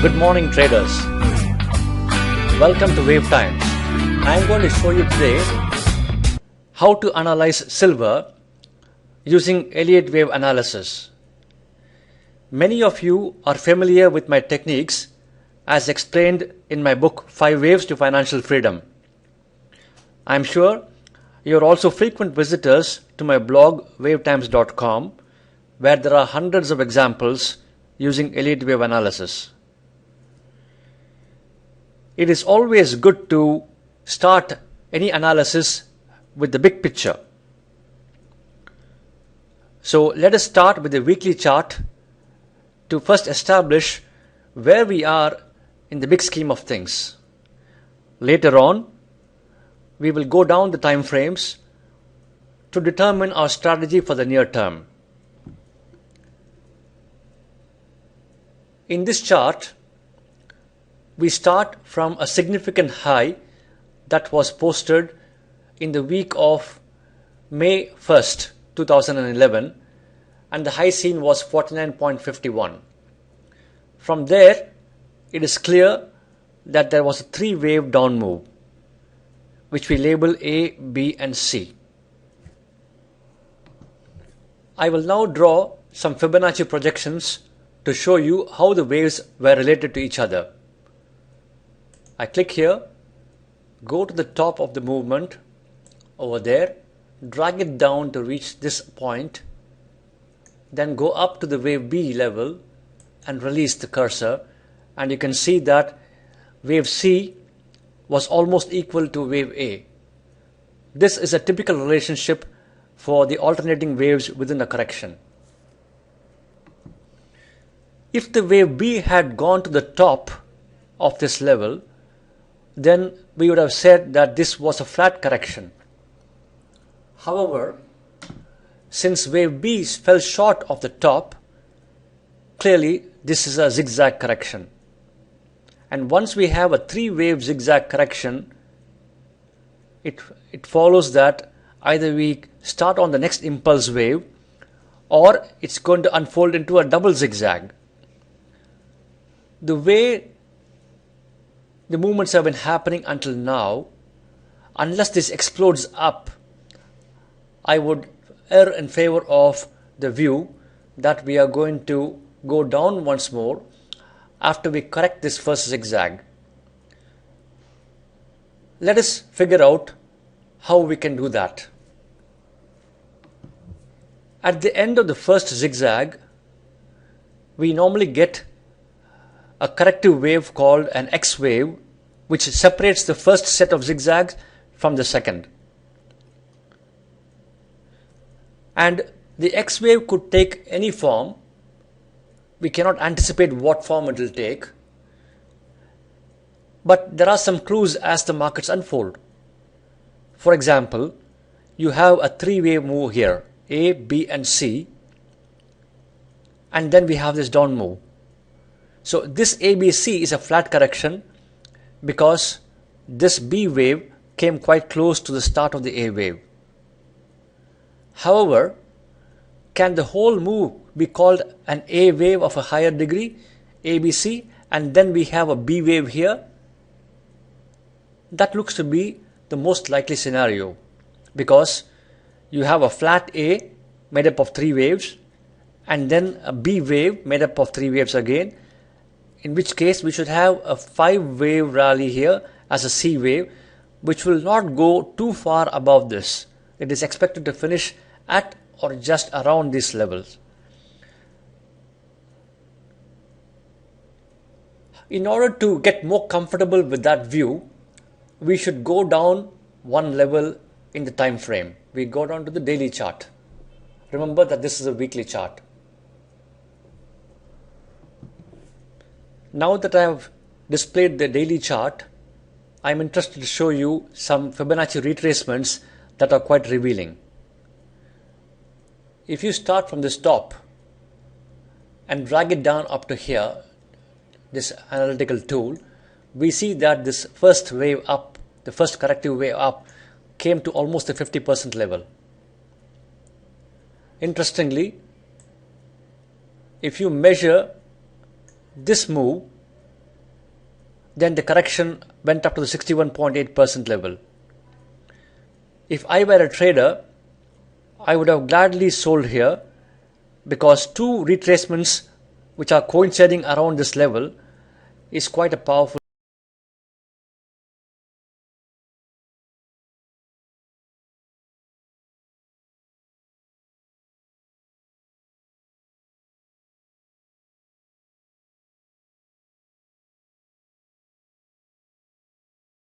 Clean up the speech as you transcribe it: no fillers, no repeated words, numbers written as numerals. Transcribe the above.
Good morning, traders. Welcome to Wave Times. I am going to show you today how to analyze silver using Elliott wave analysis. Many of you are familiar with my techniques as explained in my book 5 Waves to Financial Freedom. I am sure you are also frequent visitors to my blog wavetimes.com, where there are hundreds of examples using Elliott wave analysis. It is always good to start any analysis with the big picture. So let us start with the weekly chart to first establish where we are in the big scheme of things. Later on, we will go down the time frames to determine our strategy for the near term. In this chart, we start from a significant high that was posted in the week of May 1st, 2011, and the high seen was 49.51. From there, it is clear that there was a 3-wave down move, which we label A, B, and C. I will now draw some Fibonacci projections to show you how the waves were related to each other. I click here, go to the top of the movement over there, drag it down to reach this point, then go up to the wave B level and release the cursor, and you can see that wave C was almost equal to wave A. This is a typical relationship for the alternating waves within a correction. If the wave B had gone to the top of this level, then we would have said that this was a flat correction. However, since wave B fell short of the top, clearly this is a zigzag correction. And once we have a 3-wave zigzag correction, it follows that either we start on the next impulse wave or it's going to unfold into a double zigzag. The way the movements have been happening until now, unless this explodes up, I would err in favor of the view that we are going to go down once more after we correct this first zigzag. Let us figure out how we can do that. At the end of the first zigzag, we normally get a corrective wave called an X wave, which separates the first set of zigzags from the second. And the X wave could take any form. We cannot anticipate what form it will take. But there are some clues as the markets unfold. For example, you have a 3-wave move here, A, B, and C, and then we have this down move. So this ABC is a flat correction because this B wave came quite close to the start of the A wave. However, can the whole move be called an A wave of a higher degree, ABC, and then we have a B wave here? That looks to be the most likely scenario because you have a flat A made up of 3 waves and then a B wave made up of 3 waves again, in which case we should have a 5-wave rally here as a C wave, which will not go too far above this. It is expected to finish at or just around these levels. In order to get more comfortable with that view, we should go down one level in the time frame. We go down to the daily chart. Remember that this is a weekly chart. Now that I have displayed the daily chart, I am interested to show you some Fibonacci retracements that are quite revealing. If you start from this top and drag it down up to here, this analytical tool, we see that this first wave up, the first corrective wave up, came to almost the 50% level. Interestingly, if you measure this move then the correction went up to the 61.8% level. If I were a trader, I would have gladly sold here, because two retracements which are coinciding around this level is quite a powerful